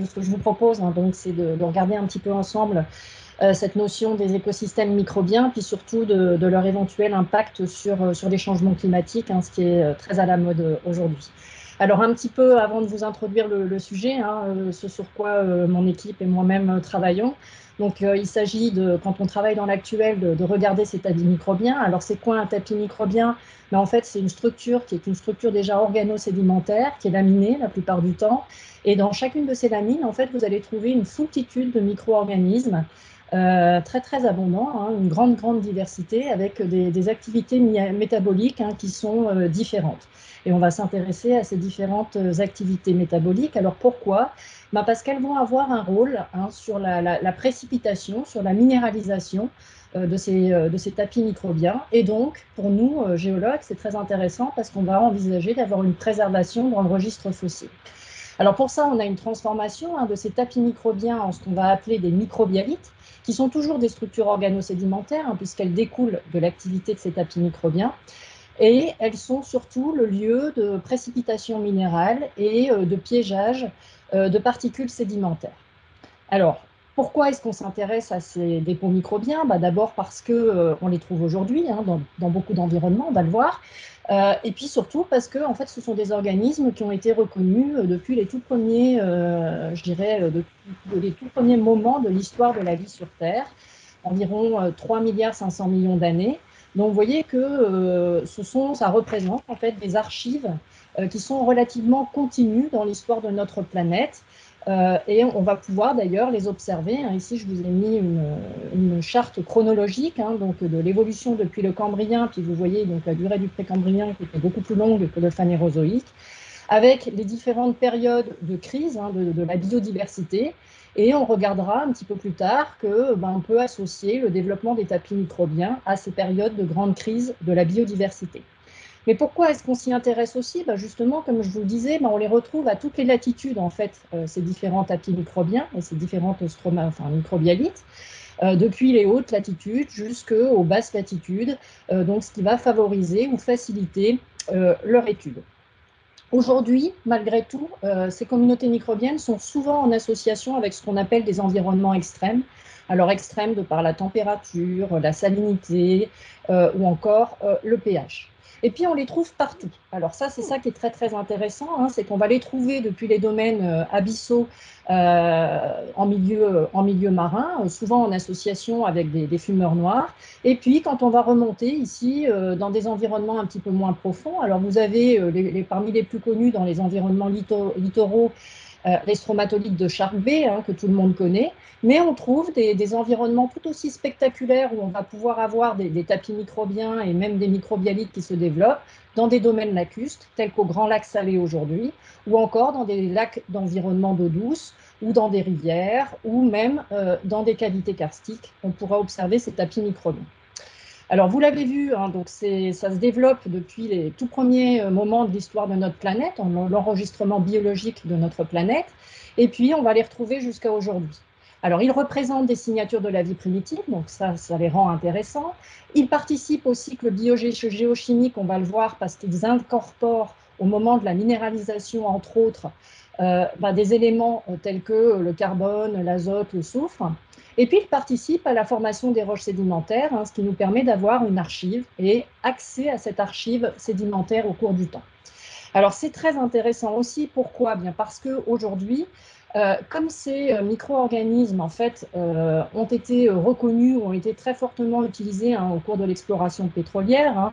ce que je vous propose, hein, donc, c'est de regarder un petit peu ensemble cette notion des écosystèmes microbiens, puis surtout de leur éventuel impact sur les changements climatiques, hein, ce qui est très à la mode aujourd'hui. Alors un petit peu avant de vous introduire le sujet, hein, ce sur quoi mon équipe et moi-même travaillons. Donc il s'agit de, quand on travaille dans l'actuel, de regarder ces tapis microbiens. Alors c'est quoi un tapis microbien? Mais en fait c'est une structure qui est une structure déjà organo-sédimentaire, qui est laminée la plupart du temps. Et dans chacune de ces lamines, en fait, vous allez trouver une foultitude de micro-organismes très très abondant, hein, une grande diversité avec des activités métaboliques, hein, qui sont différentes. Et on va s'intéresser à ces différentes activités métaboliques. Alors pourquoi? Ben parce qu'elles vont avoir un rôle, hein, sur la précipitation, sur la minéralisation de ces tapis microbiens. Et donc, pour nous, géologues, c'est très intéressant parce qu'on va envisager d'avoir une préservation dans le registre fossile. Alors pour ça, on a une transformation, hein, de ces tapis microbiens en ce qu'on va appeler des microbialites, qui sont toujours des structures organo-sédimentaires, hein, puisqu'elles découlent de l'activité de ces tapis microbiens. Et elles sont surtout le lieu de précipitation minérale et de piégeage de particules sédimentaires. Alors, pourquoi est-ce qu'on s'intéresse à ces dépôts microbiens? D'abord parce qu'on les trouve aujourd'hui, hein, dans beaucoup d'environnements, on va le voir. Et puis surtout parce que en fait, ce sont des organismes qui ont été reconnus depuis les tout premiers, je dirais, les tout premiers moments de l'histoire de la vie sur Terre, environ 3 milliards 500 millions d'années. Donc vous voyez que ça représente en fait des archives qui sont relativement continues dans l'histoire de notre planète. Et on va pouvoir d'ailleurs les observer, hein. Ici, je vous ai mis une charte chronologique, hein, donc de l'évolution depuis le Cambrien, puis vous voyez donc la durée du Précambrien qui était beaucoup plus longue que le Phanérozoïque, avec les différentes périodes de crise, hein, de la biodiversité. Et on regardera un petit peu plus tard on peut associer le développement des tapis microbiens à ces périodes de grande crise de la biodiversité. Mais pourquoi est-ce qu'on s'y intéresse aussi? Justement, comme je vous le disais, on les retrouve à toutes les latitudes, en fait, ces différents tapis microbiens et ces différentes microbialites, depuis les hautes latitudes jusqu'aux basses latitudes, donc ce qui va favoriser ou faciliter leur étude. Aujourd'hui, malgré tout, ces communautés microbiennes sont souvent en association avec ce qu'on appelle des environnements extrêmes. Alors extrêmes de par la température, la salinité ou encore le pH. Et puis on les trouve partout. Alors ça, c'est ça qui est très très intéressant, hein, c'est qu'on va les trouver depuis les domaines abyssaux en milieu marin, souvent en association avec des fumeurs noirs. Et puis, quand on va remonter ici dans des environnements un petit peu moins profonds, alors vous avez parmi les plus connus dans les environnements littoraux, les stromatolites de Shark Bay, hein, que tout le monde connaît, mais on trouve des environnements tout aussi spectaculaires où on va pouvoir avoir des tapis microbiens et même des microbialites qui se développent dans des domaines lacustres, tels qu'au Grand Lac Salé aujourd'hui, ou encore dans des lacs d'environnement d'eau douce, ou dans des rivières, ou même dans des cavités karstiques, on pourra observer ces tapis microbiens. Alors, vous l'avez vu, hein, donc ça se développe depuis les tout premiers moments de l'histoire de notre planète, l'enregistrement biologique de notre planète, et puis on va les retrouver jusqu'à aujourd'hui. Alors, ils représentent des signatures de la vie primitive, donc ça les rend intéressants. Ils participent au cycle biogéochimique, on va le voir, parce qu'ils incorporent au moment de la minéralisation, entre autres, des éléments tels que le carbone, l'azote, le soufre. Et puis, il participe à la formation des roches sédimentaires, hein, ce qui nous permet d'avoir une archive et accès à cette archive sédimentaire au cours du temps. Alors, c'est très intéressant aussi. Pourquoi? Bien parce qu'aujourd'hui, comme ces micro-organismes en fait, ont été reconnus, ont été très fortement utilisés, hein, au cours de l'exploration pétrolière,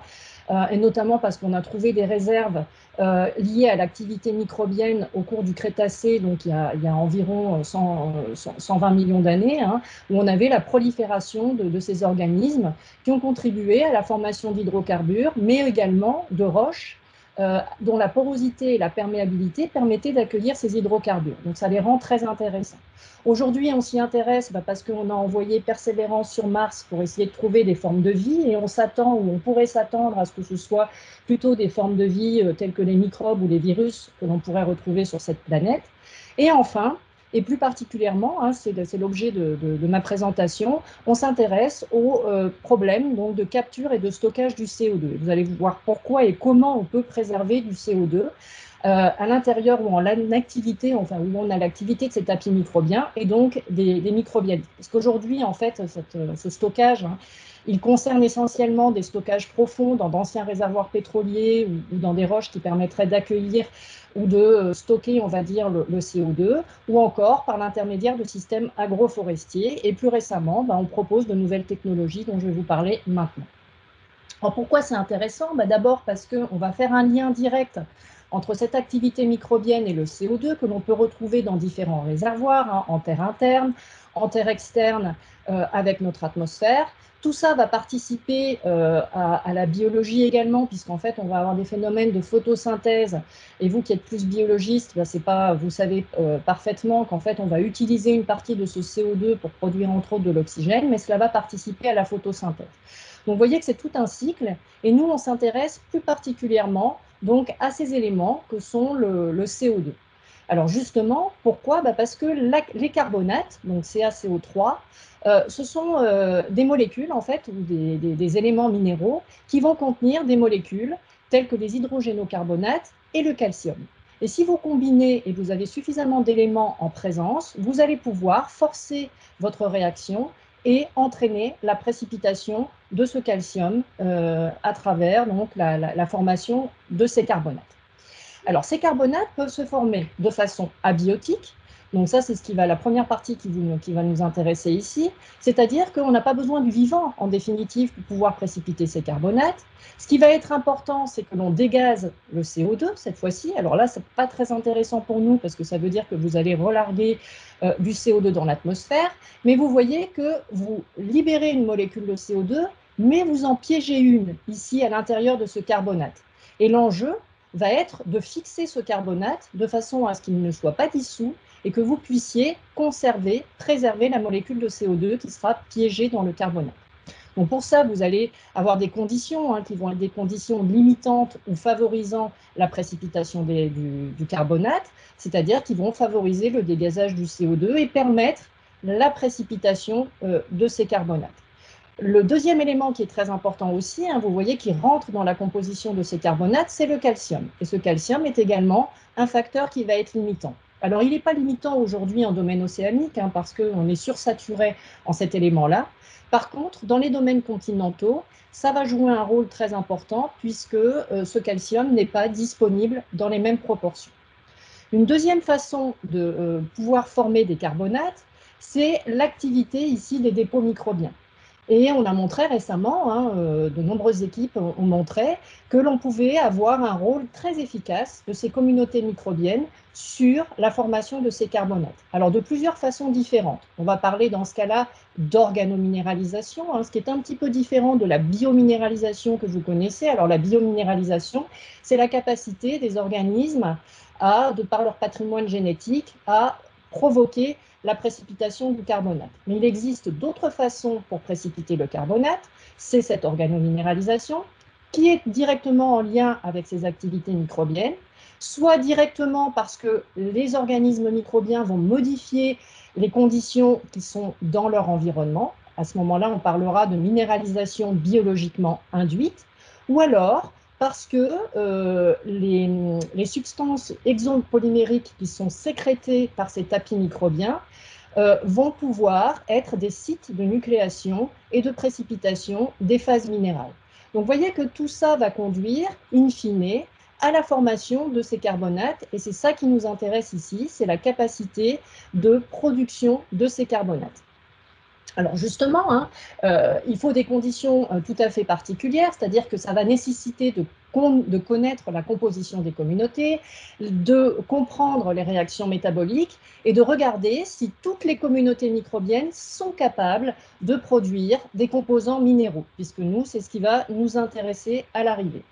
hein, et notamment parce qu'on a trouvé des réserves liées à l'activité microbienne au cours du Crétacé, donc il y a environ 120 millions d'années, hein, où on avait la prolifération de ces organismes qui ont contribué à la formation d'hydrocarbures, mais également de roches dont la porosité et la perméabilité permettaient d'accueillir ces hydrocarbures. Donc ça les rend très intéressants. Aujourd'hui, on s'y intéresse parce qu'on a envoyé Persévérance sur Mars pour essayer de trouver des formes de vie, et on s'attend, ou on pourrait s'attendre à ce que ce soit plutôt des formes de vie telles que les microbes ou les virus que l'on pourrait retrouver sur cette planète. Et enfin, et plus particulièrement, hein, c'est l'objet de ma présentation, on s'intéresse aux problèmes donc, de capture et de stockage du CO2. Vous allez voir pourquoi et comment on peut préserver du CO2 à l'intérieur ou en activité, enfin où on a l'activité de ces tapis microbiens et donc des microbialistes. Parce qu'aujourd'hui, en fait, ce stockage, hein, il concerne essentiellement des stockages profonds dans d'anciens réservoirs pétroliers ou dans des roches qui permettraient d'accueillir ou de stocker, on va dire, le CO2, ou encore par l'intermédiaire de systèmes agroforestiers. Et plus récemment, ben, on propose de nouvelles technologies dont je vais vous parler maintenant. Alors pourquoi c'est intéressant? D'abord parce qu'on va faire un lien direct entre cette activité microbienne et le CO2 que l'on peut retrouver dans différents réservoirs, hein, en terre interne, en terre externe avec notre atmosphère. Tout ça va participer à la biologie également, puisqu'en fait, on va avoir des phénomènes de photosynthèse. Et vous qui êtes plus biologiste, vous savez parfaitement qu'en fait, on va utiliser une partie de ce CO2 pour produire entre autres de l'oxygène, mais cela va participer à la photosynthèse. Donc, vous voyez que c'est tout un cycle. Et nous, on s'intéresse plus particulièrement donc, à ces éléments que sont le CO2. Alors justement, pourquoi? Parce que les carbonates, donc CaCO3, ce sont des molécules en fait, ou des éléments minéraux qui vont contenir des molécules telles que les hydrogénocarbonates et le calcium. Et si vous combinez et vous avez suffisamment d'éléments en présence, vous allez pouvoir forcer votre réaction et entraîner la précipitation de ce calcium à travers donc, la formation de ces carbonates. Alors, ces carbonates peuvent se former de façon abiotique. Donc ça, c'est la première partie qui va nous intéresser ici. C'est-à-dire qu'on n'a pas besoin du vivant, en définitive, pour pouvoir précipiter ces carbonates. Ce qui va être important, c'est que l'on dégaze le CO2, cette fois-ci. Alors là, ce n'est pas très intéressant pour nous, parce que ça veut dire que vous allez relarguer du CO2 dans l'atmosphère. Mais vous voyez que vous libérez une molécule de CO2, mais vous en piégez une, ici, à l'intérieur de ce carbonate. Et l'enjeu va être de fixer ce carbonate de façon à ce qu'il ne soit pas dissous et que vous puissiez conserver, préserver la molécule de CO2 qui sera piégée dans le carbonate. Donc pour ça, vous allez avoir des conditions qui vont être des conditions limitantes ou favorisant la précipitation du carbonate, c'est-à-dire qui vont favoriser le dégazage du CO2 et permettre la précipitation de ces carbonates. Le deuxième élément qui est très important aussi, vous voyez, qui rentre dans la composition de ces carbonates, c'est le calcium. Et ce calcium est également un facteur qui va être limitant. Alors, il n'est pas limitant aujourd'hui en domaine océanique, parce qu'on est sursaturé en cet élément-là. Par contre, dans les domaines continentaux, ça va jouer un rôle très important puisque ce calcium n'est pas disponible dans les mêmes proportions. Une deuxième façon de pouvoir former des carbonates, c'est l'activité ici des dépôts microbiens. Et on a montré récemment, de nombreuses équipes ont montré que l'on pouvait avoir un rôle très efficace de ces communautés microbiennes sur la formation de ces carbonates. Alors de plusieurs façons différentes. On va parler dans ce cas-là d'organominéralisation, ce qui est un petit peu différent de la biominéralisation que vous connaissez. Alors la biominéralisation, c'est la capacité des organismes de par leur patrimoine génétique, à provoquer la précipitation du carbonate. Mais il existe d'autres façons pour précipiter le carbonate, c'est cette organominéralisation qui est directement en lien avec ces activités microbiennes, soit directement parce que les organismes microbiens vont modifier les conditions qui sont dans leur environnement. À ce moment-là, on parlera de minéralisation biologiquement induite, ou alors parce que les substances exopolymériques qui sont sécrétées par ces tapis microbiens vont pouvoir être des sites de nucléation et de précipitation des phases minérales. Donc, vous voyez que tout ça va conduire, in fine, à la formation de ces carbonates, et c'est ça qui nous intéresse ici, c'est la capacité de production de ces carbonates. Alors justement, il faut des conditions tout à fait particulières, c'est-à-dire que ça va nécessiter de connaître la composition des communautés, de comprendre les réactions métaboliques et de regarder si toutes les communautés microbiennes sont capables de produire des composants minéraux, puisque nous, c'est ce qui va nous intéresser à l'arrivée.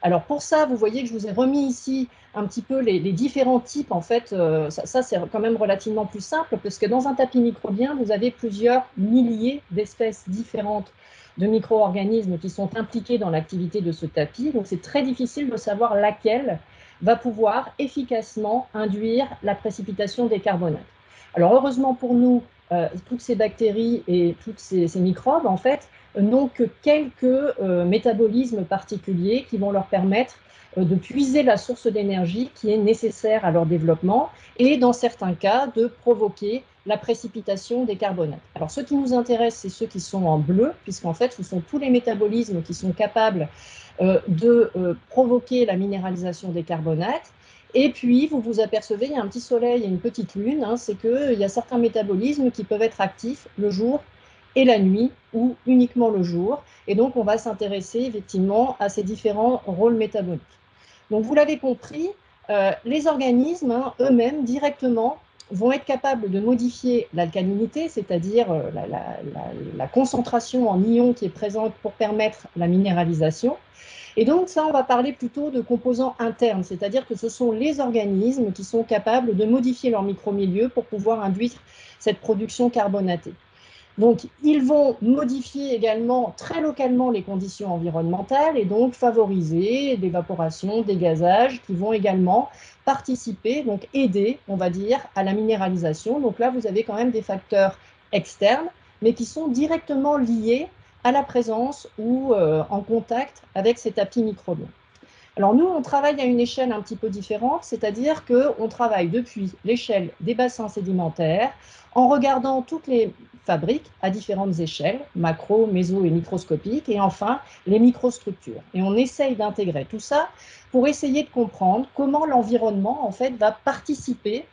Alors pour ça, vous voyez que je vous ai remis ici un petit peu les différents types. En fait, ça c'est quand même relativement plus simple, parce que dans un tapis microbien, vous avez plusieurs milliers d'espèces différentes de micro-organismes qui sont impliqués dans l'activité de ce tapis. Donc c'est très difficile de savoir laquelle va pouvoir efficacement induire la précipitation des carbonates. Alors heureusement pour nous, toutes ces bactéries et tous ces microbes, en fait, n'ont que quelques métabolismes particuliers qui vont leur permettre de puiser la source d'énergie qui est nécessaire à leur développement et, dans certains cas, de provoquer la précipitation des carbonates. Alors, ce qui nous intéresse, c'est ceux qui sont en bleu, puisqu'en fait, ce sont tous les métabolismes qui sont capables de provoquer la minéralisation des carbonates. Et puis, vous vous apercevez, il y a un petit soleil et une petite lune, hein, c'est qu'il y a certains métabolismes qui peuvent être actifs le jour et la nuit, ou uniquement le jour. Et donc, on va s'intéresser effectivement à ces différents rôles métaboliques. Donc, vous l'avez compris, les organismes, hein, eux-mêmes, directement, vont être capables de modifier l'alcalinité, c'est-à-dire la concentration en ions qui est présente pour permettre la minéralisation. Et donc, ça, on va parler plutôt de composants internes, c'est-à-dire que ce sont les organismes qui sont capables de modifier leur micromilieu pour pouvoir induire cette production carbonatée. Donc, ils vont modifier également très localement les conditions environnementales et donc favoriser l'évaporation, des gazages qui vont également participer, donc aider, on va dire, à la minéralisation. Donc là, vous avez quand même des facteurs externes, mais qui sont directement liés à la présence ou en contact avec ces tapis microbiens. Alors nous, on travaille à une échelle un petit peu différente, c'est-à-dire qu'on travaille depuis l'échelle des bassins sédimentaires en regardant toutes les fabriques à différentes échelles, macro, méso et microscopiques, et enfin les microstructures. Et on essaye d'intégrer tout ça pour essayer de comprendre comment l'environnement en fait va participer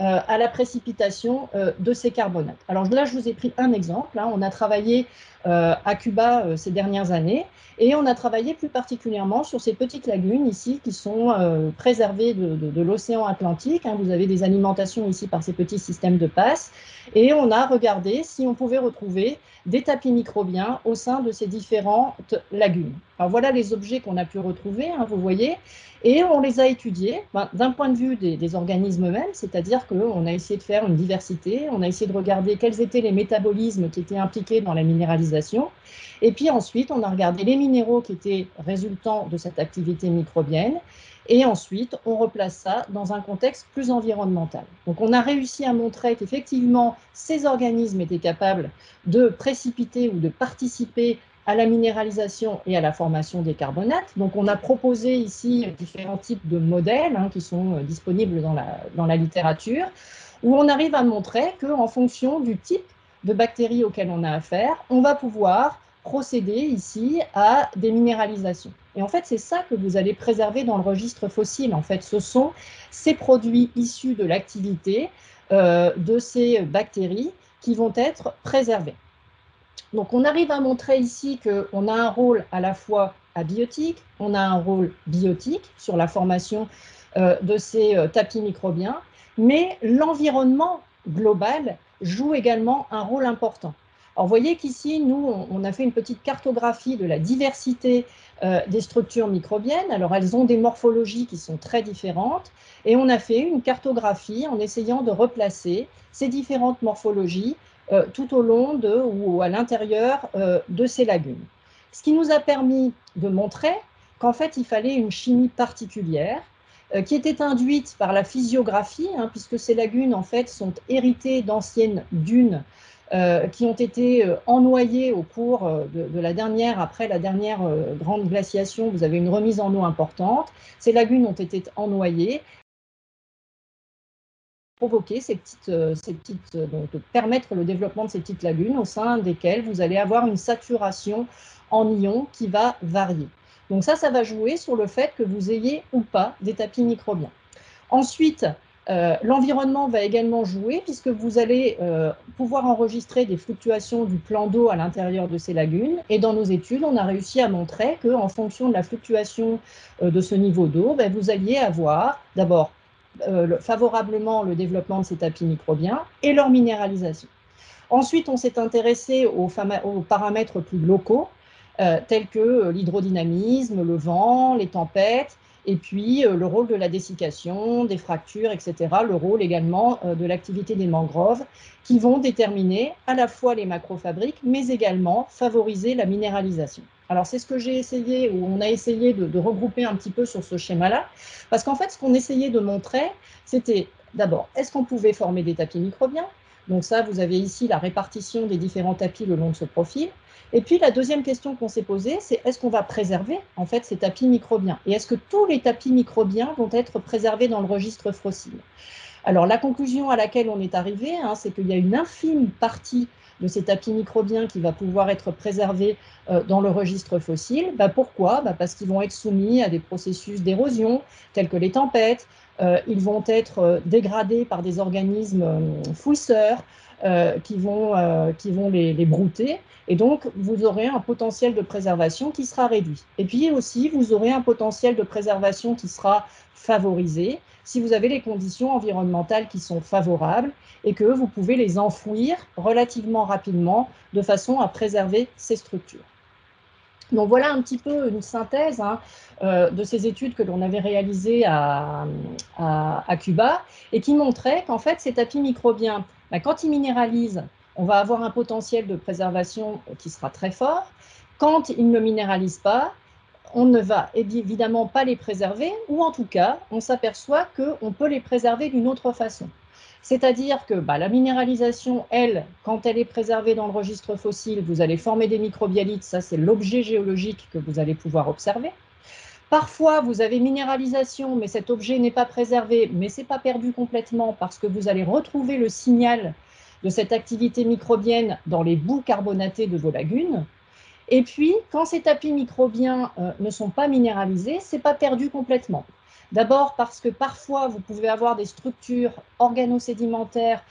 à la précipitation de ces carbonates. Alors là, je vous ai pris un exemple. Hein. On a travaillé à Cuba ces dernières années et on a travaillé plus particulièrement sur ces petites lagunes ici qui sont préservées de l'océan Atlantique. Hein. Vous avez des alimentations ici par ces petits systèmes de passe et on a regardé si on pouvait retrouver des tapis microbiens au sein de ces différentes lagunes. Alors voilà les objets qu'on a pu retrouver, hein, vous voyez, et on les a étudiés d'un point de vue des organismes eux-mêmes, c'est-à-dire qu'on a essayé de faire une diversité, on a essayé de regarder quels étaient les métabolismes qui étaient impliqués dans la minéralisation, et puis ensuite on a regardé les minéraux qui étaient résultants de cette activité microbienne, et ensuite on replace ça dans un contexte plus environnemental. Donc on a réussi à montrer qu'effectivement ces organismes étaient capables de précipiter ou de participer à la minéralisation et à la formation des carbonates. Donc on a proposé ici différents types de modèles hein, qui sont disponibles dans la littérature, où on arrive à montrer qu'en fonction du type de bactéries auxquelles on a affaire, on va pouvoir procéder ici à des minéralisations. Et en fait, c'est ça que vous allez préserver dans le registre fossile. En fait, ce sont ces produits issus de l'activité de ces bactéries qui vont être préservés. Donc, on arrive à montrer ici qu'on a un rôle à la fois abiotique, on a un rôle biotique sur la formation de ces tapis microbiens, mais l'environnement global joue également un rôle important. Alors, vous voyez qu'ici, nous, on a fait une petite cartographie de la diversité des structures microbiennes. Alors, elles ont des morphologies qui sont très différentes, et on a fait une cartographie en essayant de replacer ces différentes morphologies tout au long ou à l'intérieur de ces lagunes. Ce qui nous a permis de montrer qu'en fait, il fallait une chimie particulière qui était induite par la physiographie, hein, puisque ces lagunes, en fait, sont héritées d'anciennes dunes qui ont été ennoyées au cours après la dernière grande glaciation. Vous avez une remise en eau importante. Ces lagunes ont été ennoyées, provoquer donc permettre le développement de ces petites lagunes au sein desquelles vous allez avoir une saturation en ions qui va varier. Donc ça va jouer sur le fait que vous ayez ou pas des tapis microbiens. Ensuite, l'environnement va également jouer puisque vous allez pouvoir enregistrer des fluctuations du plan d'eau à l'intérieur de ces lagunes. Et dans nos études, on a réussi à montrer qu'en fonction de la fluctuation de ce niveau d'eau, vous alliez avoir d'abord favorablement le développement de ces tapis microbiens et leur minéralisation. Ensuite, on s'est intéressé aux paramètres plus locaux, tels que l'hydrodynamisme, le vent, les tempêtes, et puis le rôle de la dessiccation, des fractures, etc., le rôle également de l'activité des mangroves, qui vont déterminer à la fois les macrofabriques, mais également favoriser la minéralisation. Alors, c'est ce que j'ai essayé, ou on a essayé de regrouper un petit peu sur ce schéma-là, parce qu'en fait, ce qu'on essayait de montrer, c'était d'abord, est-ce qu'on pouvait former des tapis microbiens? Donc ça, vous avez ici la répartition des différents tapis le long de ce profil. Et puis la deuxième question qu'on s'est posée, c'est est-ce qu'on va préserver en fait ces tapis microbiens? Et est-ce que tous les tapis microbiens vont être préservés dans le registre fossile? Alors la conclusion à laquelle on est arrivé, hein, c'est qu'il y a une infime partie de ces tapis microbiens qui va pouvoir être préservés dans le registre fossile. Pourquoi? Parce qu'ils vont être soumis à des processus d'érosion tels que les tempêtes, ils vont être dégradés par des organismes fouisseurs qui vont les brouter, et donc vous aurez un potentiel de préservation qui sera réduit. Et puis aussi, vous aurez un potentiel de préservation qui sera favorisé si vous avez les conditions environnementales qui sont favorables et que vous pouvez les enfouir relativement rapidement de façon à préserver ces structures. Donc voilà un petit peu une synthèse de ces études que l'on avait réalisées à Cuba et qui montraient qu'en fait ces tapis microbiens, quand ils minéralisent, on va avoir un potentiel de préservation qui sera très fort. Quand ils ne minéralisent pas, on ne va évidemment pas les préserver, ou en tout cas, on s'aperçoit qu'on peut les préserver d'une autre façon. C'est-à-dire que la minéralisation, elle, quand elle est préservée dans le registre fossile, vous allez former des microbialites, ça c'est l'objet géologique que vous allez pouvoir observer. Parfois, vous avez minéralisation, mais cet objet n'est pas préservé, mais ce n'est pas perdu complètement parce que vous allez retrouver le signal de cette activité microbienne dans les boues carbonatées de vos lagunes. Et puis, quand ces tapis microbiens ne sont pas minéralisés, ce n'est pas perdu complètement. D'abord parce que parfois, vous pouvez avoir des structures organosédimentaires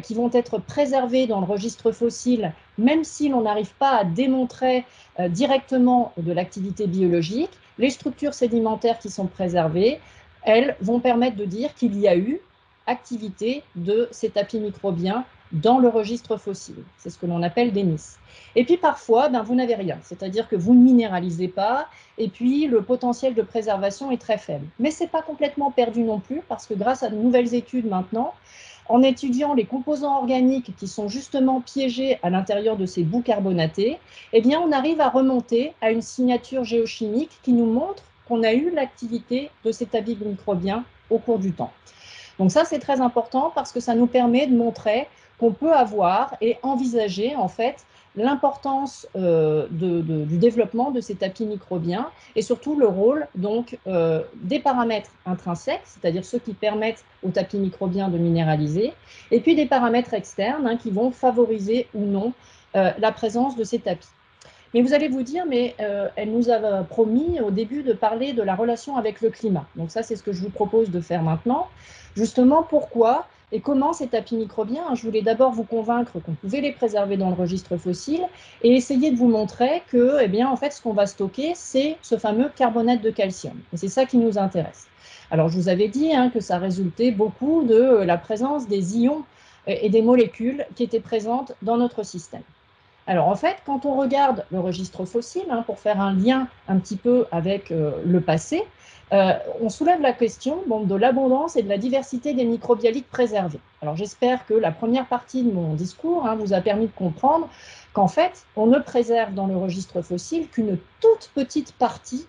qui vont être préservées dans le registre fossile, même si l'on n'arrive pas à démontrer directement de l'activité biologique. Les structures sédimentaires qui sont préservées, elles vont permettre de dire qu'il y a eu activité de ces tapis microbiens dans le registre fossile. C'est ce que l'on appelle des NIS. Et puis parfois, vous n'avez rien, c'est-à-dire que vous ne minéralisez pas, et puis le potentiel de préservation est très faible. Mais ce n'est pas complètement perdu non plus, parce que grâce à de nouvelles études maintenant, en étudiant les composants organiques qui sont justement piégés à l'intérieur de ces boues carbonatées, on arrive à remonter à une signature géochimique qui nous montre qu'on a eu l'activité de ces tapis microbiens au cours du temps. Donc ça, c'est très important parce que ça nous permet de montrer qu'on peut avoir et envisager en fait l'importance du développement de ces tapis microbiens et surtout le rôle donc des paramètres intrinsèques, c'est-à-dire ceux qui permettent aux tapis microbiens de minéraliser, et puis des paramètres externes qui vont favoriser ou non la présence de ces tapis. Mais vous allez vous dire, mais elle nous a promis au début de parler de la relation avec le climat. Donc ça, c'est ce que je vous propose de faire maintenant. Justement, pourquoi et comment ces tapis microbiens, je voulais d'abord vous convaincre qu'on pouvait les préserver dans le registre fossile et essayer de vous montrer que, en fait, ce qu'on va stocker, c'est ce fameux carbonate de calcium. Et c'est ça qui nous intéresse. Alors, je vous avais dit que ça résultait beaucoup de la présence des ions et des molécules qui étaient présentes dans notre système. Alors en fait, quand on regarde le registre fossile, pour faire un lien un petit peu avec le passé, on soulève la question de l'abondance et de la diversité des microbialites préservés. Alors j'espère que la première partie de mon discours vous a permis de comprendre qu'en fait, on ne préserve dans le registre fossile qu'une toute petite partie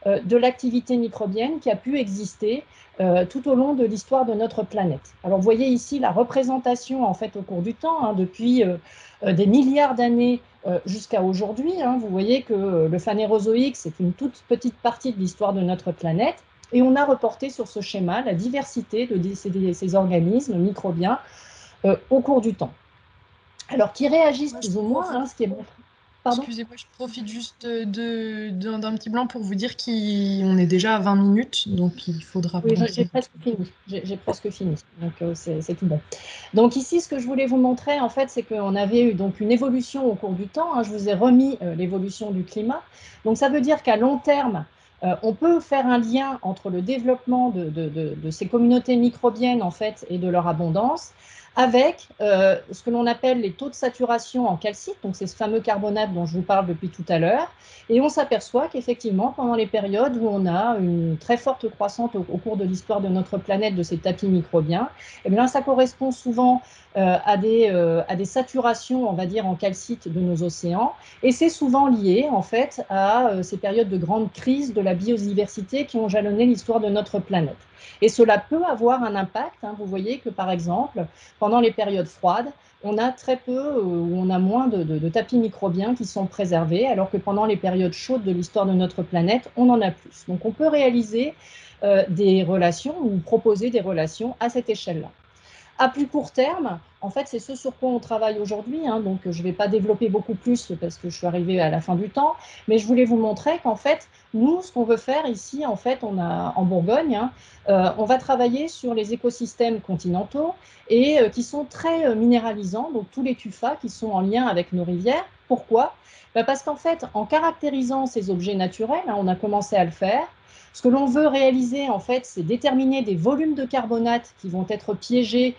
de l'activité microbienne qui a pu exister tout au long de l'histoire de notre planète. Alors vous voyez ici la représentation en fait au cours du temps, depuis des milliards d'années jusqu'à aujourd'hui. Vous voyez que le phanérozoïque, c'est une toute petite partie de l'histoire de notre planète, et on a reporté sur ce schéma la diversité de ces organismes microbiens au cours du temps. Alors, qui réagissent plus ou moins, ce qui est bon. Excusez-moi, je profite juste d'un petit blanc pour vous dire qu'on est déjà à 20 minutes, donc il faudra... Oui, j'ai presque fini. J'ai presque fini, donc c'est tout bon. Donc ici, ce que je voulais vous montrer, en fait, c'est qu'on avait eu donc une évolution au cours du temps. Je vous ai remis l'évolution du climat. Donc ça veut dire qu'à long terme, on peut faire un lien entre le développement de ces communautés microbiennes, en fait, et de leur abondance, avec ce que l'on appelle les taux de saturation en calcite, donc c'est ce fameux carbonate dont je vous parle depuis tout à l'heure, et on s'aperçoit qu'effectivement, pendant les périodes où on a une très forte croissance au cours de l'histoire de notre planète de ces tapis microbiens, ça correspond souvent à des saturations, on va dire, en calcite de nos océans. Et c'est souvent lié, en fait, à ces périodes de grande crise de la biodiversité qui ont jalonné l'histoire de notre planète. Et cela peut avoir un impact. Hein. Vous voyez que, par exemple, pendant les périodes froides, on a très peu ou on a moins de tapis microbiens qui sont préservés, alors que pendant les périodes chaudes de l'histoire de notre planète, on en a plus. Donc on peut réaliser des relations ou proposer des relations à cette échelle-là. À plus court terme, en fait, c'est ce sur quoi on travaille aujourd'hui. Hein, donc, je ne vais pas développer beaucoup plus parce que je suis arrivée à la fin du temps. Mais je voulais vous montrer qu'en fait, nous, ce qu'on veut faire ici, en fait, en Bourgogne, hein, on va travailler sur les écosystèmes continentaux et qui sont très minéralisants. Donc, tous les tuffas qui sont en lien avec nos rivières. Pourquoi? Parce qu'en fait, en caractérisant ces objets naturels, hein, on a commencé à le faire. Ce que l'on veut réaliser, en fait, c'est déterminer des volumes de carbonate qui vont être piégés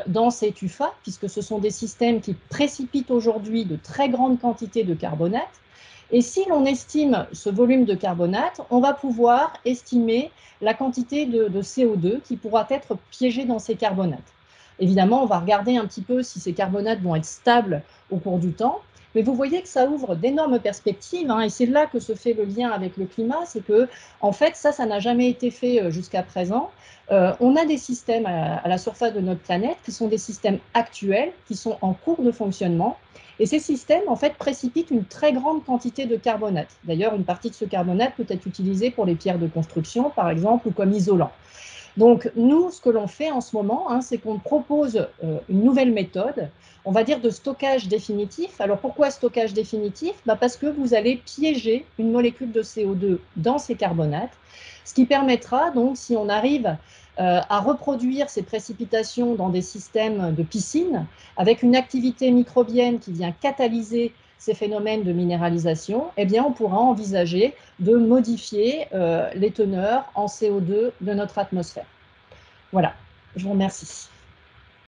dans ces tuffas, puisque ce sont des systèmes qui précipitent aujourd'hui de très grandes quantités de carbonate. Et si l'on estime ce volume de carbonate, on va pouvoir estimer la quantité de CO2 qui pourra être piégée dans ces carbonates. Évidemment, on va regarder un petit peu si ces carbonates vont être stables au cours du temps. Mais vous voyez que ça ouvre d'énormes perspectives, hein, et c'est là que se fait le lien avec le climat, c'est que, en fait, ça n'a jamais été fait jusqu'à présent. On a des systèmes à la surface de notre planète qui sont des systèmes actuels, qui sont en cours de fonctionnement, et ces systèmes, en fait, précipitent une très grande quantité de carbonate. D'ailleurs, une partie de ce carbonate peut être utilisée pour les pierres de construction, par exemple, ou comme isolant. Donc, nous, ce que l'on fait en ce moment, hein, c'est qu'on propose une nouvelle méthode, on va dire de stockage définitif. Alors, pourquoi stockage définitif? Parce que vous allez piéger une molécule de CO2 dans ces carbonates, ce qui permettra donc, si on arrive à reproduire ces précipitations dans des systèmes de piscine, avec une activité microbienne qui vient catalyser ces phénomènes de minéralisation, eh bien, on pourra envisager de modifier les teneurs en CO2 de notre atmosphère. Voilà, je vous remercie.